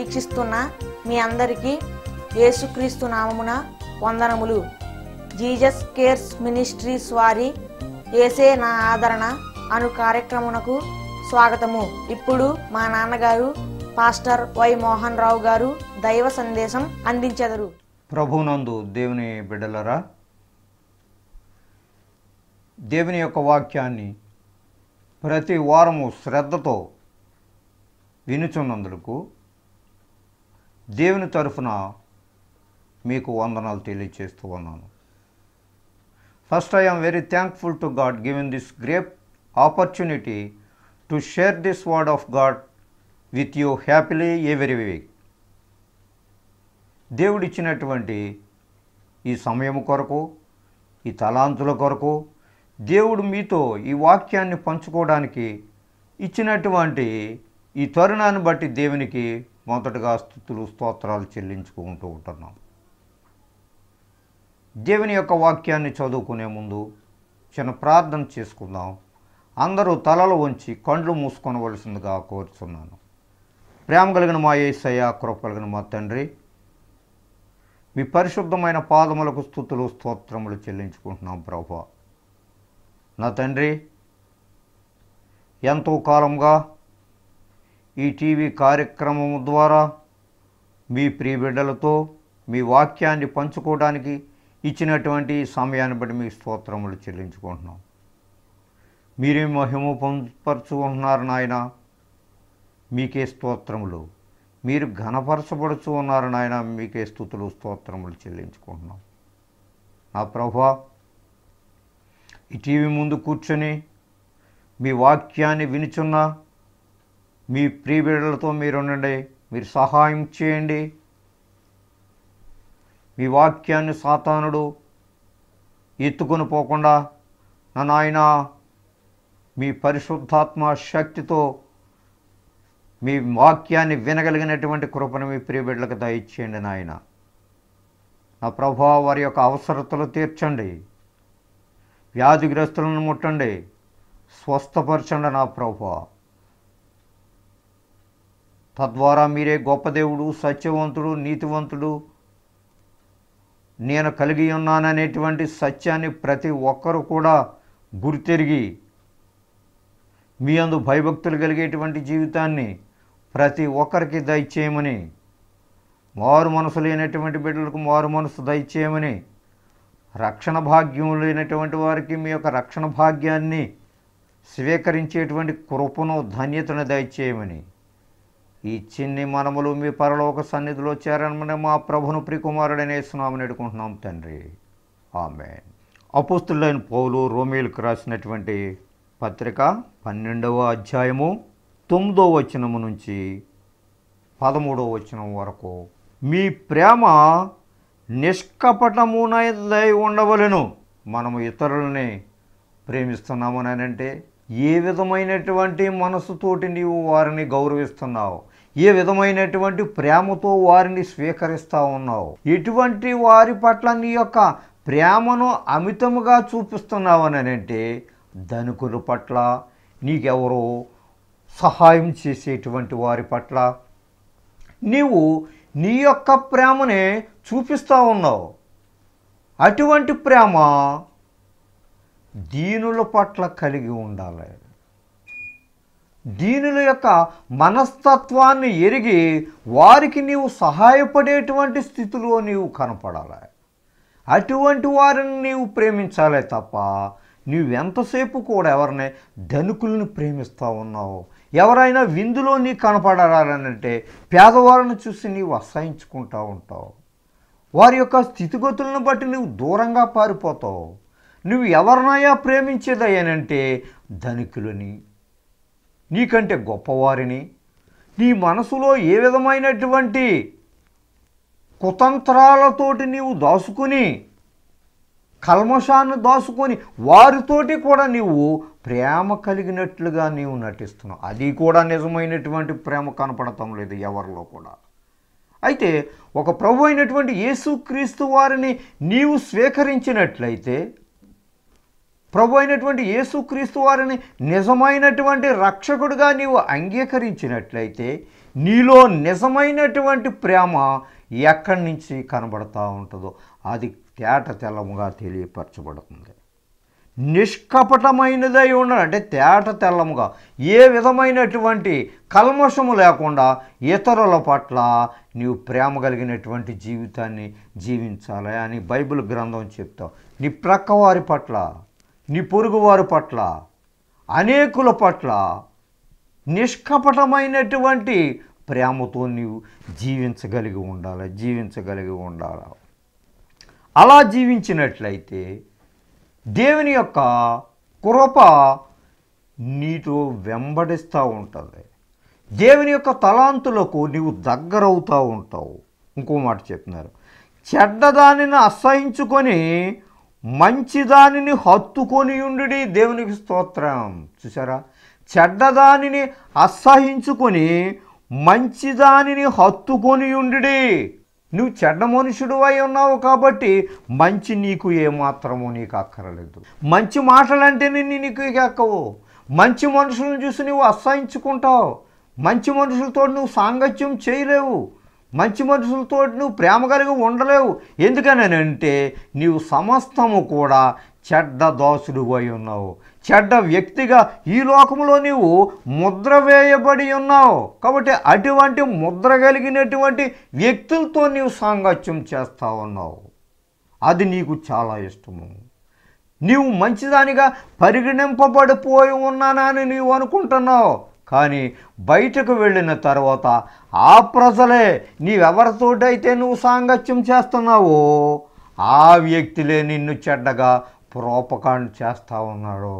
వీక్షిస్తున్న మీ అందరికీ యేసుక్రీస్తు నామమున వందనములు. జీసస్ కేర్స్ మినిస్ట్రీస్ వారి యేసే నా ఆదరణ అను కార్యక్రమునకు స్వాగతము. ఇప్పుడు మా నాన్నగారు పాస్టర్ వై మోహన్ రావు గారు దైవ సందేశం అందించెదరు. ప్రభునందు దేవుని బిడ్డలరా, దేవుని యొక్క వాక్యాన్ని ప్రతి వారము శ్రద్ధతో వినుచున్నందుకు దేవుని తరఫున మీకు వందనాలు తెలియజేస్తూ ఉన్నాను. First, I am very thankful to God given this great opportunity to share this word of God with you happily every week. దేవుడిచ్చినటువంటి ఈ సమయం కొరకు, ఈ తలాంతుల కొరకు, దేవుడు మీతో ఈ వాక్యాన్ని పంచుకోవడానికి ఇచ్చినటువంటి ఈ తరుణాన్ని బట్టి దేవునికి మొదటగా స్తుతులు స్తోత్రాలు చెల్లించుకుంటూ ఉంటున్నాం. దేవుని యొక్క వాక్యాన్ని చదువుకునే ముందు చిన్న ప్రార్థన చేసుకుందాం. అందరూ తలలు వంచి కండ్లు మూసుకొనవలసిందిగా కోరుతున్నాను. ప్రేమ కలిగిన మా యేసయ్య, కృప కలిగిన మా తండ్రి, మీ పరిశుద్ధమైన పాదములకు స్తుతులు స్తోత్రములు చెల్లించుకుంటున్నాం. ప్రభువా, నా తండ్రి, ఎంతో కాలంగా ఈ టీవీ కార్యక్రమం ద్వారా మీ ప్రియ బిడ్డలతో మీ వాక్యాన్ని పంచుకోవడానికి ఇచ్చినటువంటి సమయాన్ని బట్టి మీ స్తోత్రములు చెల్లించుకుంటున్నాం. మీరే మహిమ పొందుపరుచుకుంటున్నారు నాయన, మీకే స్తోత్రములు. మీరు ఘనపరచబడుచు ఉన్నారు నాయన, మీకే స్తుతులు స్తోత్రములు చెల్లించుకుంటున్నాం. నా ప్రభువా, ఈ టీవీ ముందు కూర్చొని మీ వాక్యాన్ని వినుచున్న మీ ప్రియ బిడ్డలతో మీరు ఉండండి, మీరు సహాయం చేయండి. మీ వాక్యాన్ని సాతానుడు ఎత్తుకొని పోకుండా నా నాయన మీ పరిశుద్ధాత్మ శక్తితో మీ వాక్యాన్ని వినగలిగినటువంటి కృపను మీ ప్రియ బిడ్డలకు దయచేయండి నాయన. నా ప్రభువా, వారి యొక్క అవసరతలు తీర్చండి, వ్యాధిగ్రస్తులను ముట్టండి, స్వస్థపరచండి నా ప్రభువా. తద్వారా మీరే గొప్ప దేవుడు, సత్యవంతుడు, నీతివంతుడు, నేను కలిగి ఉన్నాననేటువంటి సత్యాన్ని ప్రతి ఒక్కరూ కూడా గుర్తెరిగి మీ అందు భయభక్తులు కలిగేటువంటి జీవితాన్ని ప్రతి ఒక్కరికి దయచేయమని, మారు మనసు లేనటువంటి బిడ్డలకు మారు మనసు దయచేయమని, రక్షణ భాగ్యం లేనటువంటి వారికి మీ యొక్క రక్షణ భాగ్యాన్ని స్వీకరించేటువంటి కృపను, ధన్యతను దయచేయమని, ఈ చిన్ని మనములు మీ పరలోక సన్నిధిలో చేరమని మా ప్రభును ప్రియకుమారుడైన యేసునామమున వేడుకుంటున్నాం తండ్రి, ఆమేన్. అపోస్తలుడైన పౌలు రోమీయులకు రాసినటువంటి పత్రిక 12వ అధ్యాయము 9వ వచనము నుంచి 13వ వచనం వరకు, మీ ప్రేమ నిష్కపటమునదై ఉండవలెను. మనము ఇతరులని ప్రేమిస్తున్నామని అంటే ఏ విధమైనటువంటి మనసుతోటి నీవు వారిని గౌరవిస్తున్నావు, ఏ విధమైనటువంటి ప్రేమతో వారిని స్వీకరిస్తూ ఉన్నావు, ఎటువంటి వారి పట్ల నీ యొక్క ప్రేమను అమితముగా చూపిస్తున్నావని అంటే ధనికుల పట్ల, నీకెవరో సహాయం చేసేటువంటి వారి పట్ల నీవు నీ యొక్క ప్రేమనే చూపిస్తూ ఉన్నావు. అటువంటి ప్రేమ దీనుల పట్ల కలిగి ఉండాలి. దీనుల యొక్క మనస్తత్వాన్ని ఎరిగి వారికి నీవు సహాయపడేటువంటి స్థితిలో నీవు కనపడాలి. అటువంటి వారిని నీవు ప్రేమించాలే తప్ప నీవెంతసేపు కూడా ఎవరిని ధనికులను ప్రేమిస్తూ ఉన్నావు, ఎవరైనా విందులో నీకు కనపడాలంటే పేదవారిని చూసి నీవు అసహించుకుంటూ ఉంటావు. వారి యొక్క స్థితిగతులను బట్టి నువ్వు దూరంగా పారిపోతావు. నువ్వు ఎవరినైనా ప్రేమించేదయ్యానంటే ధనికులని, నీకంటే గొప్పవారిని, నీ మనసులో ఏ విధమైనటువంటి కుతంత్రాలతోటి నీవు దాచుకుని, కల్మషాన్ని దాచుకొని వారితోటి కూడా నీవు ప్రేమ కలిగినట్లుగా నీవు నటిస్తున్నావు. అది కూడా నిజమైనటువంటి ప్రేమ కనపడటం లేదు ఎవరిలో కూడా. అయితే ఒక ప్రభు అయినటువంటి యేసుక్రీస్తు వారిని నీవు స్వీకరించినట్లయితే, ప్రభు అయినటువంటి యేసుక్రీస్తు వారిని నిజమైనటువంటి రక్షకుడిగా నీవు అంగీకరించినట్లయితే, నీలో నిజమైనటువంటి ప్రేమ ఎక్కడి నుంచి కనబడతా ఉంటుందో అది తేట తెల్లముగా తెలియపరచబడుతుంది. నిష్కపటమైనదై ఉండాలి, అంటే తేట తెల్లముగా ఏ విధమైనటువంటి కల్మషము లేకుండా ఇతరుల పట్ల నీవు ప్రేమ కలిగినటువంటి జీవితాన్ని జీవించాలి అని బైబిల్ గ్రంథం చెప్తావు. నీ ప్రక్కవారి పట్ల, నీ పొరుగువారి పట్ల, అనేకుల పట్ల నిష్కపటమైనటువంటి ప్రేమతో నీవు జీవించగలిగి ఉండాలి. అలా జీవించినట్లయితే దేవుని యొక్క కృప నీతో వెంబడిస్తూ ఉంటుంది. దేవుని యొక్క తలాంతులకు నీవు దగ్గరవుతూ ఉంటావు. ఇంకో మాట చెప్తున్నారు, చెడ్డదానిని అసహించుకొని మంచిదానిని హత్తుకొని ఉండి. దేవునికి స్తోత్రం. చూసారా, చెడ్డదానిని అసహించుకొని మంచిదానిని హత్తుకొని ఉండి. నువ్వు చెడ్డ మనుషుడు అయి ఉన్నావు కాబట్టి మంచి నీకు ఏమాత్రమో నీకు అక్కరలేదు. మంచి మాటలంటేనే నీకు ఎక్కవు. మంచి మనుషులను చూసి నువ్వు అసహించుకుంటావు. మంచి మనుషులతో నువ్వు సాంగత్యం చేయలేవు. మంచి మనుషులతో నువ్వు ప్రేమ కలిగి ఉండలేవు. ఎందుకనంటే నీవు సమస్తము కూడా చెడ్డ దాసుడు అయి ఉన్నావు. చెడ్డ వ్యక్తిగా ఈ లోకంలో నీవు ముద్ర వేయబడి ఉన్నావు. కాబట్టి అటువంటి ముద్ర కలిగినటువంటి వ్యక్తులతో నీవు సాంగత్యం చేస్తూ ఉన్నావు. అది నీకు చాలా ఇష్టము. నీవు మంచిదానిగా పరిగణింపబడిపోయి ఉన్నానని నీవు అనుకుంటున్నావు. కానీ బయటకు వెళ్ళిన తర్వాత ఆ ప్రజలే నీవెవరితోటైతే నువ్వు సాంగత్యం చేస్తున్నావో ఆ వ్యక్తులే నిన్ను చెడ్డగా ప్రోపకాండ చేస్తూ ఉన్నారో,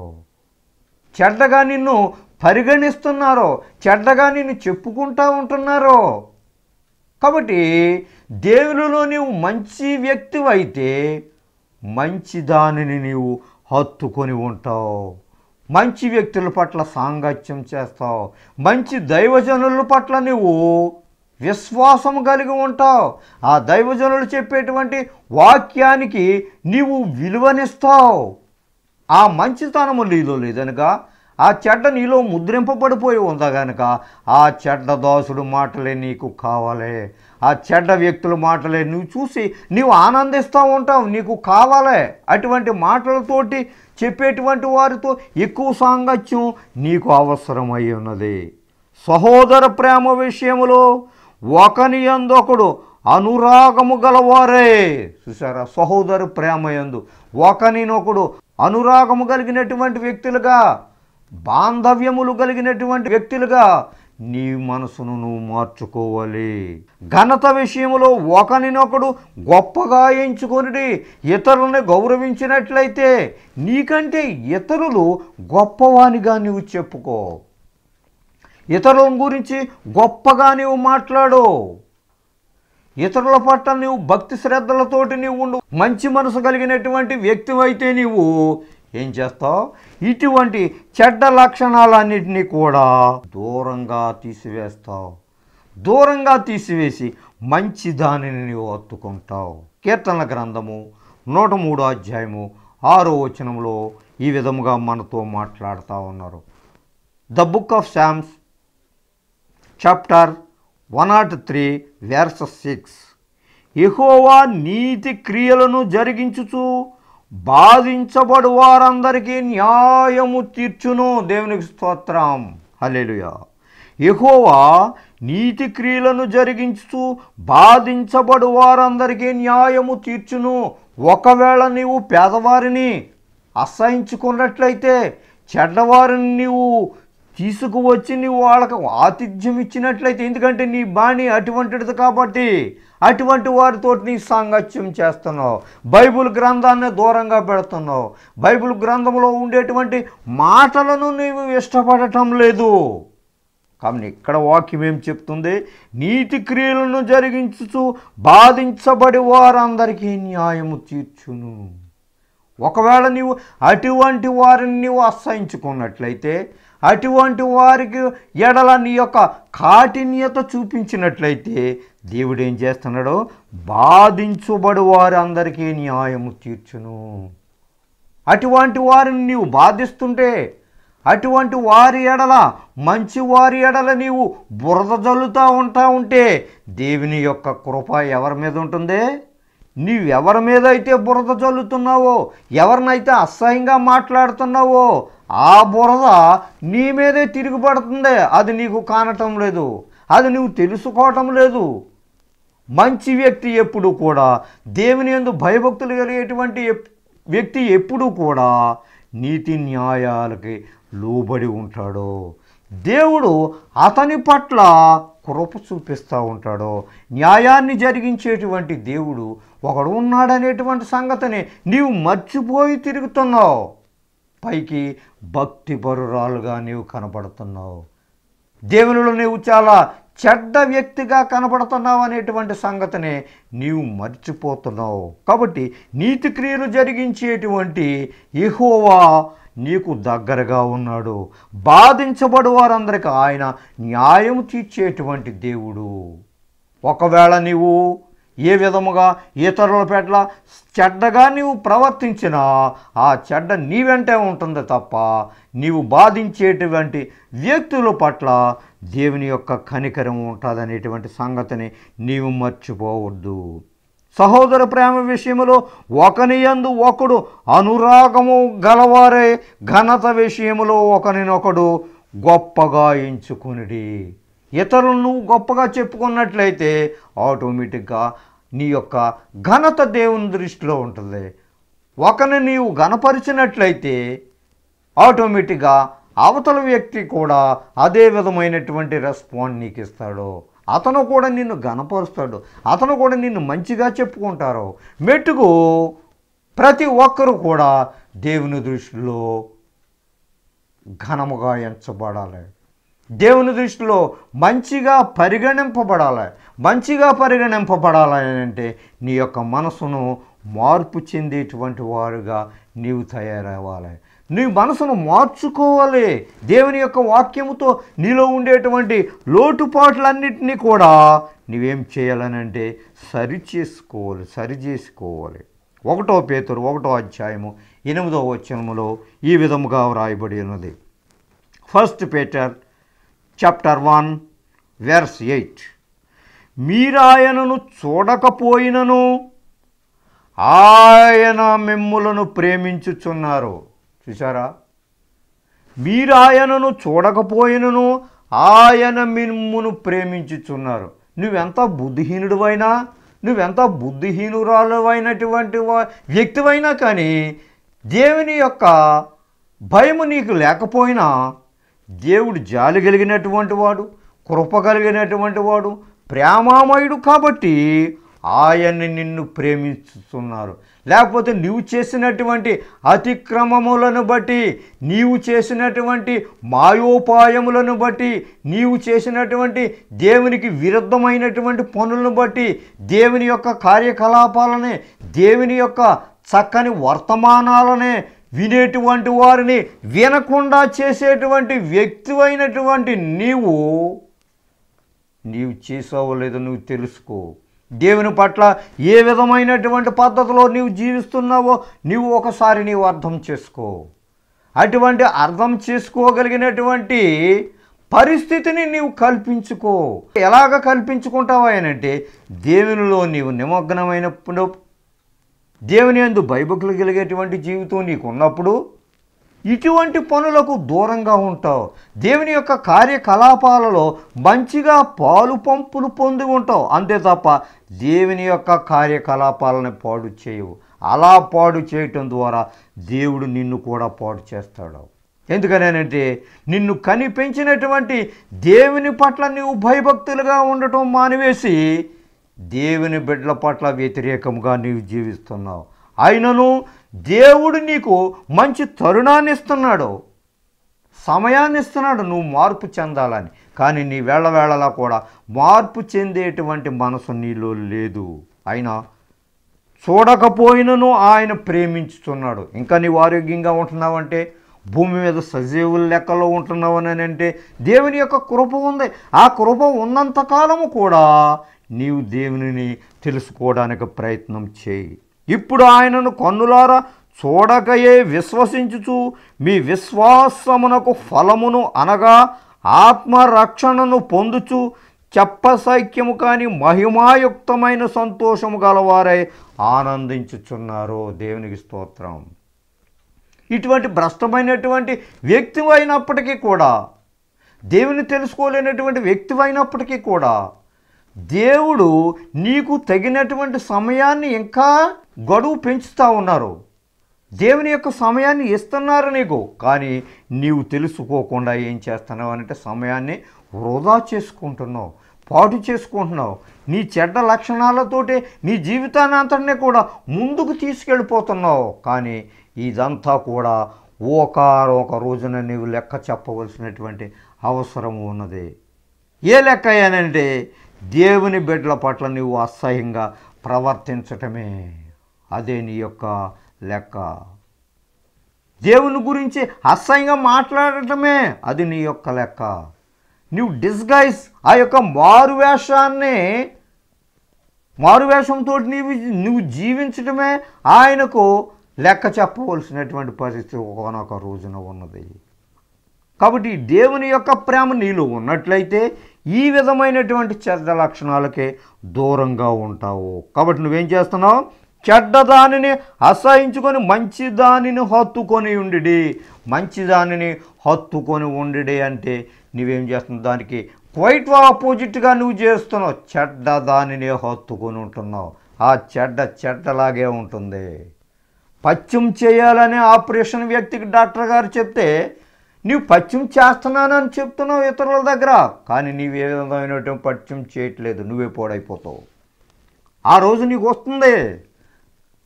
చెడ్డగా నిన్ను పరిగణిస్తున్నారో, చెడ్డగా నిన్ను చెప్పుకుంటూ ఉంటున్నారో. కాబట్టి దేవునిలో నీవు మంచి వ్యక్తివైతే మంచి దానిని నీవు హత్తుకొని ఉంటావు. మంచి వ్యక్తుల పట్ల సాంగత్యం చేస్తావు. మంచి దైవజనుల పట్ల నువ్వు విశ్వాసం కలిగి ఉంటావు. ఆ దైవజనులు చెప్పేటువంటి వాక్యానికి నీవు విలువనిస్తావు. ఆ మంచితనము నీలో లేదనగా, ఆ చెడ్డ నీలో ముద్రింపబడిపోయి ఉందా కనుక ఆ చెడ్డ దాసుడు మాటలే నీకు కావాలి. ఆ చెడ్డ వ్యక్తుల మాటలే నువ్వు చూసి నీవు ఆనందిస్తూ ఉంటావు. నీకు కావాలి. అటువంటి మాటలతోటి చెప్పేటువంటి వారితో ఎక్కువ సాంగత్యం నీకు అవసరమై ఉన్నది. సహోదర ప్రేమ విషయములో ఒకని యందు ఒకడు అనురాగము గలవారే. చూసారా, సహోదర ప్రేమ యందు ఒకనినొకడు అనురాగము కలిగినటువంటి వ్యక్తులుగా, బాంధవ్యములు కలిగినటువంటి వ్యక్తులుగా నీ మనసును నువ్వు మార్చుకోవాలి. ఘనత విషయంలో ఒకనినొకడు గొప్పగా ఎంచుకొని ఇతరులను గౌరవించినట్లయితే నీకంటే ఇతరులు గొప్పవానిగా నువ్వు చెప్పుకో. ఇతరుల గురించి గొప్పగా నీవు మాట్లాడు. ఇతరుల పట్ల నీవు భక్తి శ్రద్ధలతోటి నీవు ఉండు. మంచి మనసు కలిగినటువంటి వ్యక్తివైతే నీవు ఏం చేస్తావు? ఇటువంటి చెడ్డ లక్షణాలన్నింటినీ కూడా దూరంగా తీసివేస్తావు. దూరంగా తీసివేసి మంచి దానిని నీవు హత్తుకుంటావు. కీర్తనల గ్రంథము 103 అధ్యాయము 6వ వచనంలో ఈ విధముగా మనతో మాట్లాడుతూ ఉన్నారు. The book of Psalms chapter 103 verse 6. యెహోవా నీతి క్రియలను జరిగించుచు బాధించబడు వారందరికీ న్యాయము తీర్చును. దేవునికి స్తోత్రం. హల్లెలూయా. యెహోవా నీతి క్రియలను జరిగించుచు బాధించబడు వారందరికీ న్యాయము తీర్చును. ఒకవేళ నీవు పేదవారిని అసహించుకున్నట్లయితే, చెడ్డవారిని నీవు తీసుకువచ్చి నీవు వాళ్ళకు ఆతిథ్యం ఇచ్చినట్లయితే, ఎందుకంటే నీ బాణి అటువంటిది కాబట్టి అటువంటి వారితో నీ సాంగత్యం చేస్తున్నావు. బైబిల్ గ్రంథాన్ని దూరంగా పెడుతున్నావు. బైబిల్ గ్రంథంలో ఉండేటువంటి మాటలను నీవు ఇష్టపడటం లేదు. కాబట్టి ఇక్కడ వాక్యం ఏం చెప్తుంది? నీతి క్రియలను జరిగించుచు బాధించబడి వారందరికీ న్యాయము తీర్చును. ఒకవేళ నీవు అటువంటి వారిని నీవు అసహించుకున్నట్లయితే, అటువంటి వారికి ఎడల నీ యొక్క కాఠిన్యత చూపించినట్లయితే దేవుడు ఏం చేస్తున్నాడో, బాధించబడు వారందరికీ న్యాయము తీర్చును. అటువంటి వారిని నీవు బాధిస్తుంటే, అటువంటి వారి ఎడల, మంచి వారి ఎడల నీవు బురద జల్లుతూ ఉంటే దేవుని యొక్క కృప ఎవరి మీద ఉంటుంది? నీవెవరి మీద అయితే బురద జల్లుతున్నావో, ఎవరినైతే అసహ్యంగా మాట్లాడుతున్నావో ఆ బురద నీ మీదే తిరిగిపడుతుంది. అది నీకు కానటం లేదు, అది నువ్వు తెలుసుకోవటం లేదు. మంచి వ్యక్తి ఎప్పుడు కూడా, దేవుని యందు భయభక్తులు కలిగేటువంటి వ్యక్తి ఎప్పుడు కూడా నీతి న్యాయాలకి లోబడి ఉంటాడో, దేవుడు అతని పట్ల కృప చూపిస్తూ ఉంటాడో, న్యాయాన్ని జరిగించేటువంటి దేవుడు ఒకడు ఉన్నాడనేటువంటి సంగతిని నీవు మర్చిపోయి తిరుగుతున్నావు. పైకి భక్తిపరురాలుగా నీవు కనపడుతున్నావు, దేవునిలో నీవు చాలా చెడ్డ వ్యక్తిగా కనపడుతున్నావు అనేటువంటి సంగతిని నీవు మర్చిపోతున్నావు. కాబట్టి నీతి క్రియలు జరిగించేటువంటి యెహోవా నీకు దగ్గరగా ఉన్నాడు. బాధించబడు వారందరికీ ఆయన న్యాయం తీర్చేటువంటి దేవుడు. ఒకవేళ నీవు ఏ విధముగా ఇతరుల పట్ల చెడ్డగా నీవు ప్రవర్తించినా ఆ చెడ్డ నీ వెంటే ఉంటుంది తప్ప నీవు బాధించేటువంటి వ్యక్తుల పట్ల దేవుని యొక్క కనికరం ఉంటుందనేటువంటి సంగతిని నీవు మర్చిపోవద్దు. సహోదర ప్రేమ విషయంలో ఒకని యందు ఒకడు అనురాగము గలవారే ఘనత విషయంలో ఒకరినొకడు గొప్పగా ఎంచుకునిడి. ఇతరులను గొప్పగా చెప్పుకున్నట్లయితే ఆటోమేటిక్గా నీ యొక్క ఘనత దేవుని దృష్టిలో ఉంటుంది. ఒకరిని నీవు ఘనపరిచినట్లయితే ఆటోమేటిక్గా అవతల వ్యక్తి కూడా అదే విధమైనటువంటి రెస్పాన్స్ నీకు ఇస్తాడు. అతను కూడా నిన్ను ఘనపరుస్తాడు, అతను కూడా నిన్ను మంచిగా చెప్పుకుంటారు. మెట్టుకు ప్రతి ఒక్కరూ కూడా దేవుని దృష్టిలో ఘనముగా ఎంచబడాలి, దేవుని దృష్టిలో మంచిగా పరిగణింపబడాలి. మంచిగా పరిగణింపబడాలి అంటే నీ యొక్క మనసును మార్పు చెందేటువంటి వారుగా నీవు తయారవ్వాలి. నీ మనసును మార్చుకోవాలి. దేవుని యొక్క వాక్యముతో నీలో ఉండేటువంటి లోటుపాట్లన్నింటినీ కూడా నీవేం చేయాలనంటే సరిచేసుకోవాలి. 1 పేతురు 1వ అధ్యాయము 8వ వచనములో ఈ విధముగా వ్రాయబడి ఉన్నది. 1 Peter chapter 1 verse 8. మీరాయనను చూడకపోయినను ఆయన మిమ్ములను ప్రేమించుచున్నారు. చూసారా? మీరాయనను చూడకపోయినను ఆయన మిమ్మును ప్రేమించుచున్నారు. నువ్వెంత బుద్ధిహీనుడివైనా, నువ్వెంత బుద్ధిహీనురాలువైనటువంటి వ్యక్తివైనా కానీ దేవుని యొక్క భయము నీకు లేకపోయినా దేవుడు జాలి కలిగినటువంటి వాడు, కృప కలిగినటువంటి వాడు, ప్రేమామయుడు కాబట్టి ఆయన్ని నిన్ను ప్రేమిస్తున్నారు. లేకపోతే నీవు చేసినటువంటి అతిక్రమములను బట్టి, నీవు చేసినటువంటి మాయోపాయములను బట్టి, నీవు చేసినటువంటి దేవునికి విరుద్ధమైనటువంటి పనులను బట్టి, దేవుని యొక్క కార్యకలాపాలని, దేవుని యొక్క చక్కని వర్తమానాలనే వినేటువంటి వారిని వినకుండా చేసేటువంటి వ్యక్తివైనటువంటి నీవు చేసావో లేదో నువ్వు తెలుసుకో. దేవుని పట్ల ఏ విధమైనటువంటి పద్ధతిలో నీవు జీవిస్తున్నావో నీవు ఒకసారి నీవు అర్థం చేసుకో. అటువంటి అర్థం చేసుకోగలిగినటువంటి పరిస్థితిని నీవు కల్పించుకో. ఎలాగ కల్పించుకుంటావా అంటే దేవునిలో నీవు నిమగ్నమైనప్పుడు, దేవుని యందు భయభక్తులు కలిగేటువంటి జీవితం నీకు ఉన్నప్పుడు ఇటువంటి పనులకు దూరంగా ఉంటావు. దేవుని యొక్క కార్యకలాపాలలో మంచిగా పాలు పంపులు పొంది ఉంటావు. అంతే తప్ప దేవుని యొక్క కార్యకలాపాలను పాడు చేయవు. అలా పాడు చేయటం ద్వారా దేవుడు నిన్ను కూడా పాడు చేస్తాడు. ఎందుకనంటే నిన్ను కనిపించినటువంటి దేవుని పట్ల నీవు భయభక్తులుగా ఉండటం మానివేసి దేవుని బిడ్డల పట్ల వ్యతిరేకంగా నీవు జీవిస్తున్నావు. అయినను దేవుడు నీకు మంచి తరుణాన్ని ఇస్తున్నాడు, సమయాన్ని ఇస్తున్నాడు నువ్వు మార్పు చెందాలని. కానీ నీ వేళలా కూడా మార్పు చెందేటువంటి మనసు నీలో లేదు. అయినా చూడకపోయినను ఆయన ప్రేమించుతున్నాడు. ఇంకా నీవు ఆరోగ్యంగా ఉంటున్నావంటే, భూమి మీద సజీవుల లెక్కలో ఉంటున్నావని అంటే దేవుని యొక్క కృప ఉంది. ఆ కృప ఉన్నంతకాలము కూడా నీవు దేవునిని తెలుసుకోవడానికి ప్రయత్నం చేయి. ఇప్పుడు ఆయనను కన్నులారా చూడకయే విశ్వసించుచు మీ విశ్వాసమునకు ఫలమును అనగా ఆత్మరక్షణను పొందుచు చెప్పసైక్యము కాని మహిమాయుక్తమైన సంతోషము గలవారై ఆనందించుచున్నారు. దేవునికి స్తోత్రం. ఇటువంటి భ్రష్టమైనటువంటి వ్యక్తి అయినప్పటికీ కూడా, దేవుని తెలుసుకోలేనటువంటి వ్యక్తి అయినప్పటికీ కూడా, దేవుడు నీకు తగినటువంటి సమయాన్ని ఇంకా గడువు పెంచుతూ ఉన్నారు. దేవుని యొక్క సమయాన్ని ఇస్తున్నారు నీకు. కానీ నీవు తెలుసుకోకుండా ఏం చేస్తున్నావు అంటే సమయాన్ని వృధా చేసుకుంటున్నావు, పాటు చేసుకుంటున్నావు. నీ చెడ్డ లక్షణాలతోటి నీ జీవితాన్ని అంతటినీ కూడా ముందుకు తీసుకెళ్ళిపోతున్నావు. కానీ ఇదంతా కూడా ఒక రోజున నీవు లెక్క చెప్పవలసినటువంటి అవసరం ఉన్నది. ఏ లెక్క అయ్యానంటే దేవుని బిడ్డల పట్ల నీవు అసహ్యంగా ప్రవర్తించటమే. అదే నీ యొక్క లెక్క. దేవుని గురించి అసహ్యంగా మాట్లాడటమే అది నీ యొక్క లెక్క. నువ్వు డిస్గైజ్ ఆ యొక్క మారువేషంతో నువ్వు జీవించటమే ఆయనకు లెక్క చెప్పవలసినటువంటి పరిస్థితి ఒకనొక రోజున ఉన్నది. కాబట్టి దేవుని యొక్క ప్రేమ నీలో ఉన్నట్లయితే ఈ విధమైనటువంటి చెడ్డ లక్షణాలకే దూరంగా ఉంటావు. కాబట్టి నువ్వేం చేస్తున్నావు? చెడ్డదానిని అసహించుకొని మంచి దానిని హత్తుకొని ఉండి. మంచి దానిని హత్తుకొని ఉండి అంటే నువ్వేం చేస్తున్నావు? దానికి క్వైట్ ఆపోజిట్గా నువ్వు చేస్తున్నావు. చెడ్డ దానిని హత్తుకొని ఉంటున్నావు. ఆ చెడ్డలాగే ఉంటుంది. పథ్యం చేయాలనే ఆపరేషన్ వ్యక్తికి డాక్టర్ గారు చెప్తే నీవు పథ్యం చేస్తున్నానని చెప్తున్నావు ఇతరుల దగ్గర. కానీ నీవు ఏ విధమైనటువంటి పథ్యం చేయట్లేదు. నువ్వే పాడైపోతావు. ఆ రోజు నీకు వస్తుంది.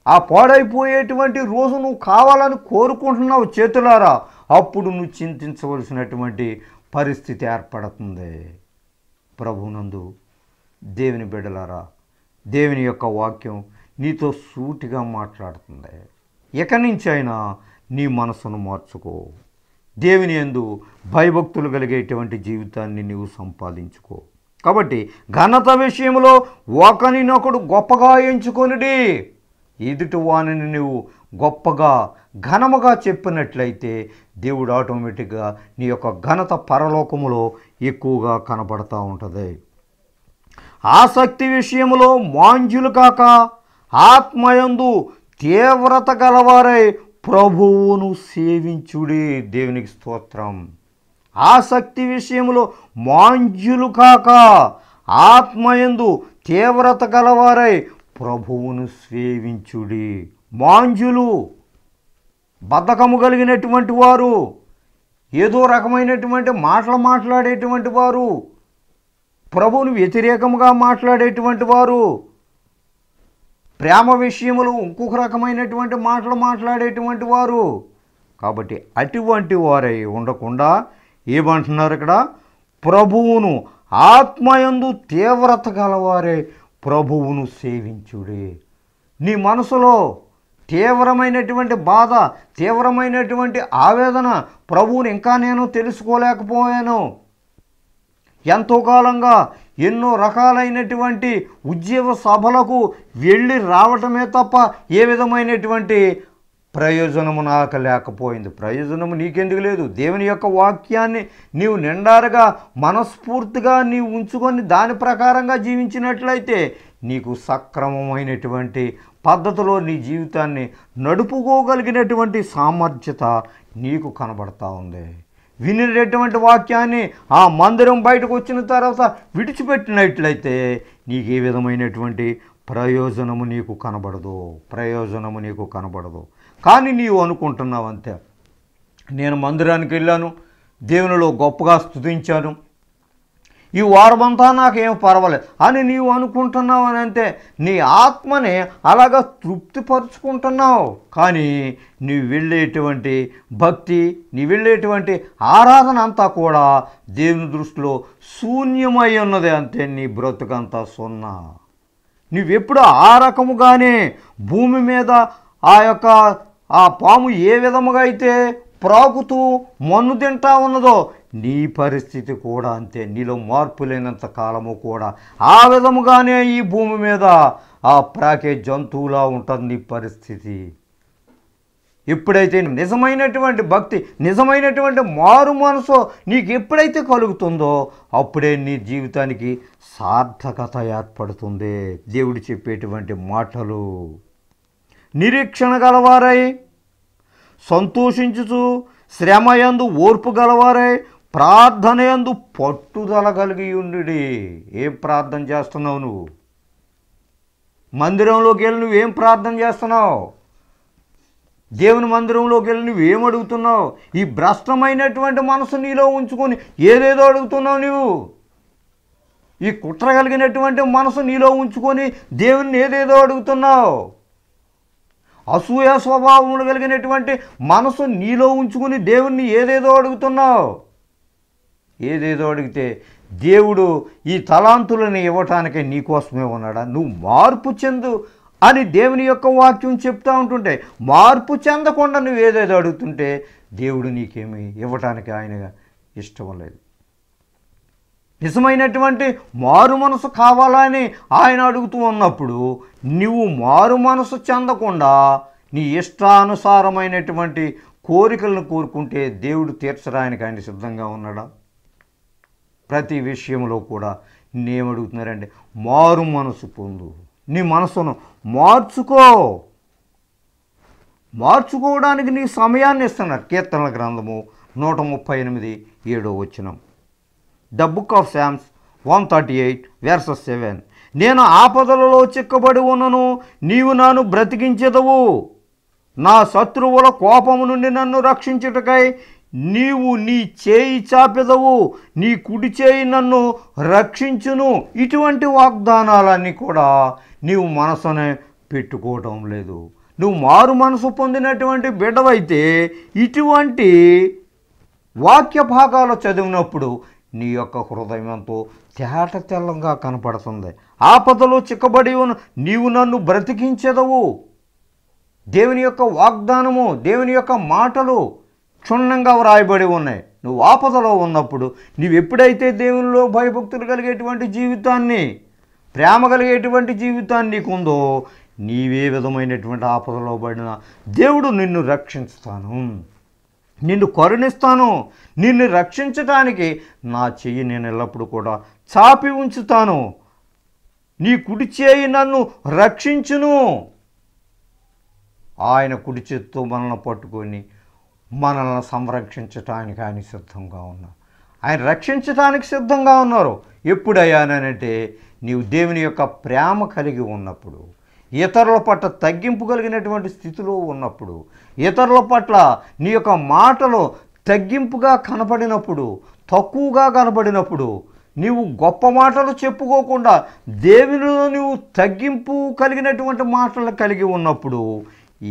ఆ పాడైపోయేటువంటి రోజు నువ్వు కావాలని కోరుకుంటున్నావు చేతులారా. అప్పుడు నువ్వు చింతించవలసినటువంటి పరిస్థితి ఏర్పడుతుంది. ప్రభునందు దేవుని బిడ్డలారా, దేవుని యొక్క వాక్యం నీతో సూటిగా మాట్లాడుతుంది. ఇక నుంచి అయినా నీ మనసును మార్చుకో. దేవుని యందు భయభక్తులు కలిగేటువంటి జీవితాన్ని నీవు సంపాదించుకో. కాబట్టి ఘనత విషయంలో ఒకరినొకడు గొప్పగా ఎంచుకొనిడి. ఎదుటి వానిని నువ్వు గొప్పగా ఘనముగా చెప్పినట్లయితే దేవుడు ఆటోమేటిక్గా నీ యొక్క ఘనత పరలోకములో ఎక్కువగా కనబడతా ఉంటుంది. ఆసక్తి విషయంలో మాంద్యులు కాక ఆత్మయందు తీవ్రత గలవారై ప్రభువును సేవించుడి. దేవునికి స్తోత్రం. ఆసక్తి విషయంలో మాంద్యులు కాక ఆత్మయందు తీవ్రత గలవారై ప్రభువును సేవించుడి. మాంద్యులు, బద్ధకము కలిగినటువంటి వారు, ఏదో రకమైనటువంటి మాటలు మాట్లాడేటువంటి వారు, ప్రభువును వ్యతిరేకముగా మాట్లాడేటువంటి వారు, ప్రేమ విషయములు ఇంకొక రకమైనటువంటి మాటలు మాట్లాడేటువంటి వారు. కాబట్టి అటువంటి వారై ఉండకుండా ఏమంటున్నారు ఇక్కడ? ప్రభువును ఆత్మయందు తీవ్రత గలవారే ప్రభువును సేవించుడి. నీ మనసులో తీవ్రమైనటువంటి బాధ, తీవ్రమైనటువంటి ఆవేదన, ప్రభువుని ఇంకా నేను తెలుసుకోలేకపోయాను, ఎంతో కాలంగా ఎన్నో రకాలైనటువంటి ఉద్యోగ సభలకు వెళ్ళి రావటమే తప్ప ఏ విధమైనటువంటి ప్రయోజనము నాకు లేకపోయింది. ప్రయోజనము నీకెందుకు లేదు? దేవుని యొక్క వాక్యాన్ని నీవు నిండారుగా మనస్ఫూర్తిగా నీవు ఉంచుకొని దాని ప్రకారంగా జీవించినట్లయితే నీకు సక్రమమైనటువంటి పద్ధతిలో నీ జీవితాన్ని నడుపుకోగలిగినటువంటి సామర్థ్యత నీకు కనబడతా ఉంది. వినేటటువంటి వాక్యాన్ని ఆ మందిరం బయటకు వచ్చిన తర్వాత విడిచిపెట్టినట్లయితే నీకు ఏ విధమైనటువంటి ప్రయోజనము నీకు కనబడదు. కానీ నీవు అనుకుంటున్నావు అంతే, నేను మందిరానికి వెళ్ళాను, దేవునిలో గొప్పగా స్తుతించాను, ఈ వారమంతా నాకేం పర్వాలేదు అని నీవు అనుకుంటున్నావు అని అంతే. నీ ఆత్మని అలాగా తృప్తిపరుచుకుంటున్నావు. కానీ నీవు వెళ్ళేటువంటి భక్తి, నీ వెళ్ళేటువంటి ఆరాధన అంతా కూడా దేవుని దృష్టిలో శూన్యమై ఉన్నది. అంతే, నీ బ్రతుకంతా సున్నా. నువ్వెప్పుడు ఆ రకముగానే భూమి మీద ఆ పాము ఏ విధముగా అయితే ప్రాకుతూ మన్ను తింటా ఉన్నదో నీ పరిస్థితి కూడా అంతే. నీలో మార్పు లేనంత కాలము కూడా ఆ విధముగానే ఈ భూమి మీద ఆ ప్రాకే జంతువులా ఉంటుంది నీ పరిస్థితి. ఎప్పుడైతే నిజమైనటువంటి భక్తి, నిజమైనటువంటి మారు మనసు నీకు ఎప్పుడైతే కలుగుతుందో అప్పుడే నీ జీవితానికి సార్థకత ఏర్పడుతుంది. దేవుడు చెప్పేటువంటి మాటలు, నిరీక్షణ గలవారై సంతోషించుచు, శ్రమయందు ఓర్పు గలవారై, ప్రార్థనయందు పట్టుదల కలిగి ఉండుడి. ఏం ప్రార్థన చేస్తున్నావు నువ్వు? మందిరంలోకి వెళ్ళి నువ్వేం ప్రార్థన చేస్తున్నావు? దేవుని మందిరంలోకి వెళ్ళి నువ్వేం అడుగుతున్నావు? ఈ భ్రష్టమైనటువంటి మనసు నీలో ఉంచుకొని ఏదేదో అడుగుతున్నావు నువ్వు. ఈ కుట్ర కలిగినటువంటి మనసు నీలో ఉంచుకొని దేవుని ఏదేదో అడుగుతున్నావు. అసూయ స్వభావములు కలిగినటువంటి మనసు నీలో ఉంచుకుని దేవుణ్ణి ఏదేదో అడుగుతున్నావు. ఏదేదో అడిగితే దేవుడు ఈ తలాంతులను ఇవ్వటానికే నీకోసమే ఉన్నాడా? నువ్వు మార్పు చెందు అని దేవుని యొక్క వాక్యం చెప్తూ ఉంటుంటే మార్పు చెందకుండా నువ్వు ఏదేదో అడుగుతుంటే దేవుడు నీకేమి ఇవ్వటానికి ఆయన ఇష్టం లేదు. నిజమైనటువంటి మారు మనసు కావాలని ఆయన అడుగుతూ ఉన్నప్పుడు నువ్వు మారు మనసు చెందకుండా నీ ఇష్టానుసారమైనటువంటి కోరికలను కోరుకుంటే దేవుడు తీర్చడానికి ఆయన సిద్ధంగా ఉన్నాడా? ప్రతి విషయంలో కూడా నేమడుగుతున్నారంటే మారు మనసు పొందు. నీ మనసును మార్చుకో. మార్చుకోవడానికి నీ సమయాన్ని ఇస్తున్నారు. కీర్తనల గ్రంథము 138:7 ద బుక్ ఆఫ్ సామ్స్ 138:7. నేను ఆపదలలో చిక్కబడి ఉన్నను, నీవు నన్ను బ్రతికించెదవు. నా శత్రువుల కోపము నుండి నన్ను రక్షించుటకై నీవు నీ చేయి చాపెదవు, నీ కుడి చేయి నన్ను రక్షించును. ఇటువంటి వాగ్దానాలన్నీ కూడా నీవు మనసునే పెట్టుకోవటం లేదు. నువ్వు మారు మనసు పొందినటువంటి బిడ్డవైతే ఇటువంటి వాక్య భాగాలు చదివినప్పుడు నీ యొక్క హృదయం ఎంతో తేట తెల్లంగా కనపడుతుంది. ఆపదలో చిక్కబడి ఉన్న నీవు నన్ను బ్రతికించెదవు. దేవుని యొక్క వాగ్దానము, దేవుని యొక్క మాటలు క్షుణ్ణంగా వ్రాయబడి ఉన్నాయి. నువ్వు ఆపదలో ఉన్నప్పుడు నీవు ఎప్పుడైతే దేవునిలో భయభక్తులు కలిగేటువంటి జీవితాన్ని, ప్రేమ కలిగేటువంటి జీవితాన్ని నీకుందో, నీవే విధమైనటువంటి ఆపదలో పడినా దేవుడు నిన్ను రక్షిస్తాను, నిన్ను కరుణిస్తాను, నిన్ను రక్షించటానికి నా చెయ్యి నేను ఎల్లప్పుడూ కూడా చాపి ఉంచుతాను, నీ కుడి చేయి నన్ను రక్షించును. ఆయన కుడి చేత్తో మనల్ని పట్టుకొని మనల్ని సంరక్షించటానికి ఆయన సిద్ధంగా ఉన్నారు. ఆయన రక్షించటానికి సిద్ధంగా ఉన్నారు. ఎప్పుడయ్యానంటే నీవు దేవుని యొక్క ప్రేమ కలిగి ఉన్నప్పుడు, ఇతరుల పట్ల తగ్గింపు కలిగినటువంటి స్థితిలో ఉన్నప్పుడు, ఇతరుల పట్ల నీ యొక్క మాటలు తగ్గింపుగా కనపడినప్పుడు, తక్కువగా కనపడినప్పుడు, నీవు గొప్ప మాటలు చెప్పుకోకుండా దేవునిలో నీవు తగ్గింపు కలిగినటువంటి మాటలు కలిగి ఉన్నప్పుడు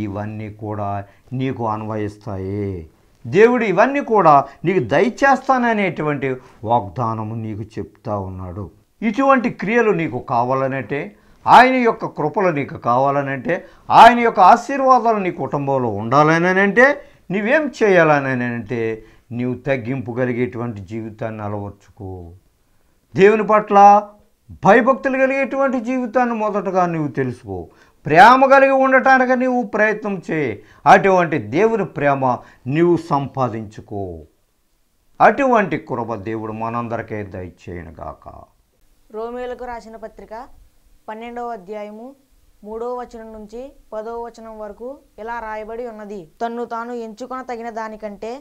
ఇవన్నీ కూడా నీకు అన్వయిస్తాయి. దేవుడు ఇవన్నీ కూడా నీకు దయచేస్తాననేటువంటి వాగ్దానము నీకు చెప్తా ఉన్నాడు. ఇటువంటి క్రియలు నీకు కావాలనంటే, ఆయన యొక్క కృపలు నీకు కావాలనంటే, ఆయన యొక్క ఆశీర్వాదాలు నీ కుటుంబంలో ఉండాలనంటే నీవేం చేయాలనంటే నీవు తగ్గింపు కలిగేటువంటి జీవితాన్ని అలవర్చుకో. దేవుని పట్ల భయభక్తులు కలిగేటువంటి జీవితాన్ని మొదటగా నువ్వు తెలుసుకో. ప్రేమ కలిగి ఉండటానికి నీవు ప్రయత్నం చేయి. అటువంటి దేవుని ప్రేమ నీవు సంపాదించుకో. అటువంటి కృప దేవుడు మనందరికీ దయచేయనుగాక. రోమేలకు రాసిన పత్రిక 12వ అధ్యాయము 3వ వచనం నుంచి 10వ వచనం వరకు ఇలా రాయబడి ఉన్నది. తన్ను తాను ఎంచుకొన తగిన దానికంటే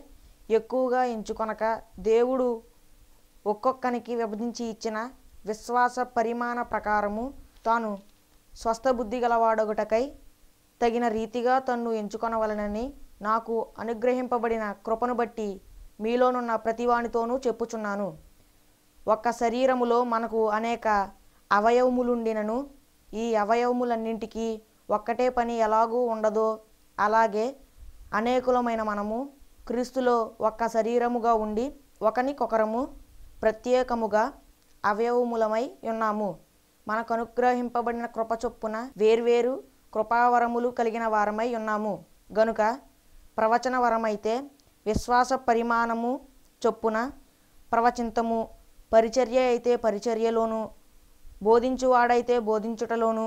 ఎక్కువగా ఎంచుకొనక దేవుడు ఒక్కొక్కనికి విభజించి ఇచ్చిన విశ్వాస పరిమాణ ప్రకారము తాను స్వస్థబుద్ధి గలవాడొకటకై తగిన రీతిగా తన్ను ఎంచుకొనవలనని నాకు అనుగ్రహింపబడిన కృపను బట్టి మీలోనున్న ప్రతివానితోనూ చెప్పుచున్నాను. ఒక్క శరీరములో మనకు అనేక అవయవములుండినను ఈ అవయవములన్నింటికీ ఒక్కటే పని ఎలాగూ ఉండదో అలాగే అనేకులమైన మనము క్రీస్తులో ఒక్క శరీరముగా ఉండి ఒకనికొకరము ప్రత్యేకముగా అవయవములమై ఉన్నాము. మనకు అనుగ్రహింపబడిన కృప చొప్పున వేర్వేరు కృపావరములు కలిగిన వారమై ఉన్నాము గనుక ప్రవచన వరమైతే విశ్వాస పరిమాణము చొప్పున ప్రవచింతము, పరిచర్య అయితే పరిచర్యలోను, బోధించువాడైతే బోధించుటలోను,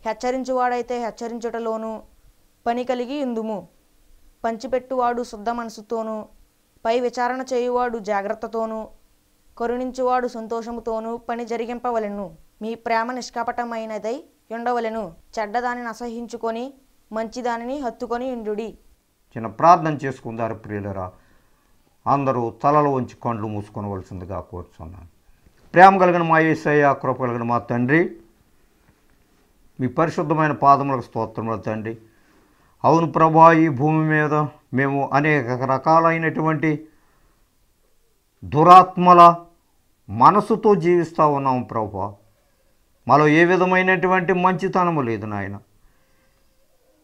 హెచ్చరించువాడైతే హెచ్చరించుటలోను పని కలిగి ఉందుము. పంచిపెట్టువాడు శుద్ధ మనసుతోనూ, పై విచారణ చేయువాడు జాగ్రత్తతోనూ, కరుణించువాడు సంతోషముతోనూ పని జరిగింపవలెను. మీ ప్రేమ నిష్కపటమైనదై ఉండవలెను. చెడ్డదానిని అసహించుకొని మంచిదానిని హత్తుకొని ఉండుడి. చిన్న ప్రార్థన చేసుకుందారు ప్రియులరా. అందరూ తలలు వంచి కండ్లు మూసుకోవలసిందిగా కోరుచున్నాను. ప్రేమ కలిగిన మా యేసయ్య, కృప కలిగిన మా తండ్రి, మీ పరిశుద్ధమైన పాదములకు స్తోత్రములు తండ్రి. అవును ప్రభా, ఈ భూమి మీద మేము అనేక రకాలైనటువంటి దురాత్మల మనసుతో జీవిస్తూ ఉన్నాము ప్రభా. మాలో ఏ విధమైనటువంటి మంచితనము లేదు నాయన.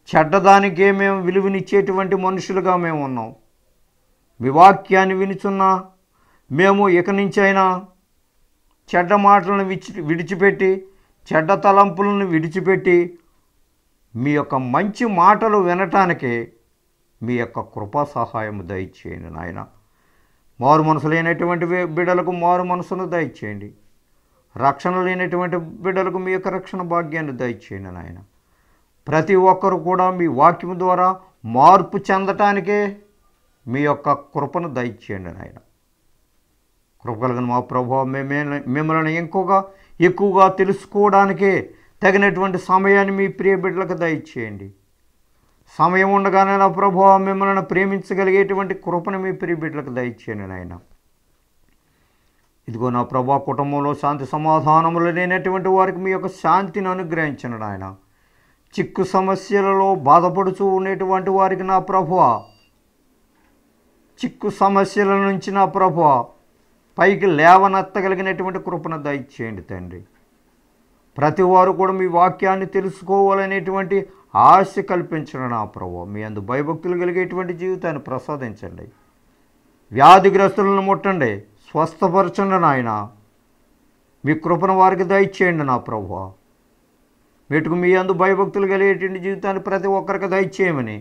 చెడ్డదానికే మేము విలువనిచ్చేటువంటి మనుషులుగా మేము ఉన్నాం. మీ వాక్యాన్ని వినుచున్నా మేము ఇక నుంచైనా చెడ్డ మాటలను విడిచిపెట్టి, చెడ్డ తలంపులను విడిచిపెట్టి మీ యొక్క మంచి మాటలు వినటానికే మీ యొక్క కృపా సహాయం దయచేయండి నాయన. మారు మనసు లేనటువంటి బిడ్డలకు మారు మనసును దయచేయండి. రక్షణ లేనటువంటి బిడ్డలకు మీ యొక్క రక్షణ భాగ్యాన్ని దయచేయండి నాయన. ప్రతి ఒక్కరు కూడా మీ వాక్యం ద్వారా మార్పు చెందటానికే మీ యొక్క కృపను దయచేయండి నాయన. కృప కలిగిన మా ప్రభువా, మిమ్మల్ని ఎక్కువగా తెలుసుకోవడానికే తగినటువంటి సమయాన్ని మీ ప్రియ బిడ్డలకు దయచేయండి. సమయం ఉండగానే నా ప్రభువా, మిమ్మల్ని ప్రేమించగలిగేటువంటి కృపను మీ ప్రియ బిడ్డలకు దయచేయండి నాయన. ఇదిగో నా ప్రభువా, కుటుంబంలో శాంతి సమాధానములు లేనటువంటి వారికి మీ యొక్క శాంతిని అనుగ్రహించండి నాయన. చిక్కు సమస్యలలో బాధపడుతూ ఉండేటువంటి వారికి నా ప్రభువా, చిక్కు సమస్యల నుంచి నా ప్రభువా పైకి లేవనెత్తగలిగినటువంటి కృపను దయచేయండి తండ్రి. ప్రతి వారు కూడా మీ వాక్యాన్ని తెలుసుకోవాలనేటువంటి ఆశ కల్పించండి నా ప్రభువా. మీ అందు భయభక్తులు కలిగేటువంటి జీవితాన్ని ప్రసాదించండి. వ్యాధిగ్రస్తులను ముట్టండి, స్వస్థపరచండి నాయన. మీ కృపను వారికి దయచేయండి నా ప్రభువా. వీటికి మీ అందు భయభక్తులు కలిగేటువంటి జీవితాన్ని ప్రతి ఒక్కరికి దయచేయమని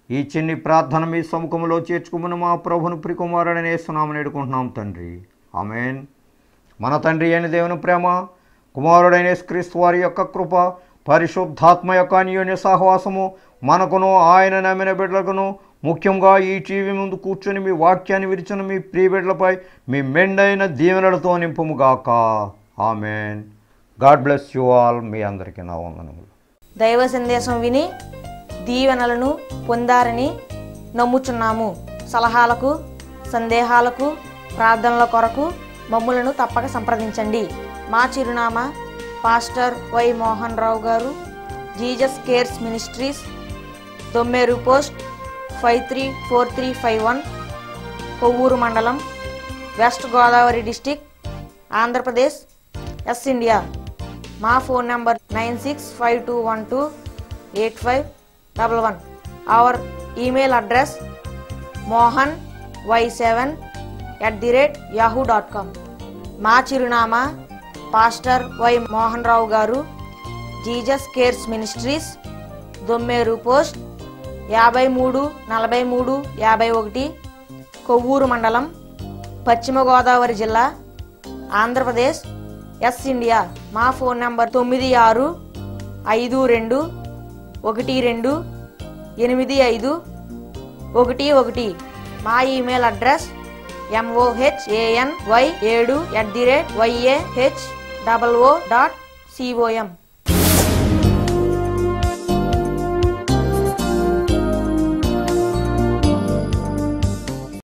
ఈ చిన్ని ప్రార్థన మీ సముఖంలో చేర్చుకోమని మా ప్రభుని ప్రియకుమారుడని యేసునామమున వేడుకుంటున్నాం తండ్రి. ఆమేన్. మన తండ్రి అయిన దేవుని ప్రేమ, కుమారుడైన యేసుక్రీస్తు వారి యొక్క కృప, పరిశుద్ధాత్మ యొక్క అన్యోన్య సహవాసము మనకును ఆయన నమ్మిన బిడ్డలకును, ముఖ్యంగా ఈ టీవీ ముందు కూర్చొని మీ వాక్యాన్ని విరిచిన మీ ప్రియ బిడ్డలపై మీ మెండైన దీవెనలతో నింపుముగాక. ఆమేన్. God bless you all. మీ అందరికీ నా వందనములు. దైవ సందేశం విని దీవెనలను పొందారని నమ్ముచున్నాము. సలహాలకు, సందేహాలకు, ప్రార్థనల కొరకు మమ్ములను తప్పక సంప్రదించండి. మా చిరునామా పాస్టర్ వై మోహన్ రావు గారు, Jesus cares ministries, Dommeru post 534351, Kovvur మండలం, west Godavari district, Andhra Pradesh, S India. మా phone number 9652128511. Our email address mohany7@yahoo.com. మా చిరునామా పాస్టర్ వై మోహన్ రావు గారు, Jesus cares ministries, Dommeru post 534351, Kovvur మండలం, పశ్చిమ గోదావరి జిల్లా, ఆంధ్రప్రదేశ్, ఎస్ ఇండియా. మా ఫోన్ నంబర్ 9652128511. మా ఈమెయిల్ అడ్రస్ mohany7@yahoo.com.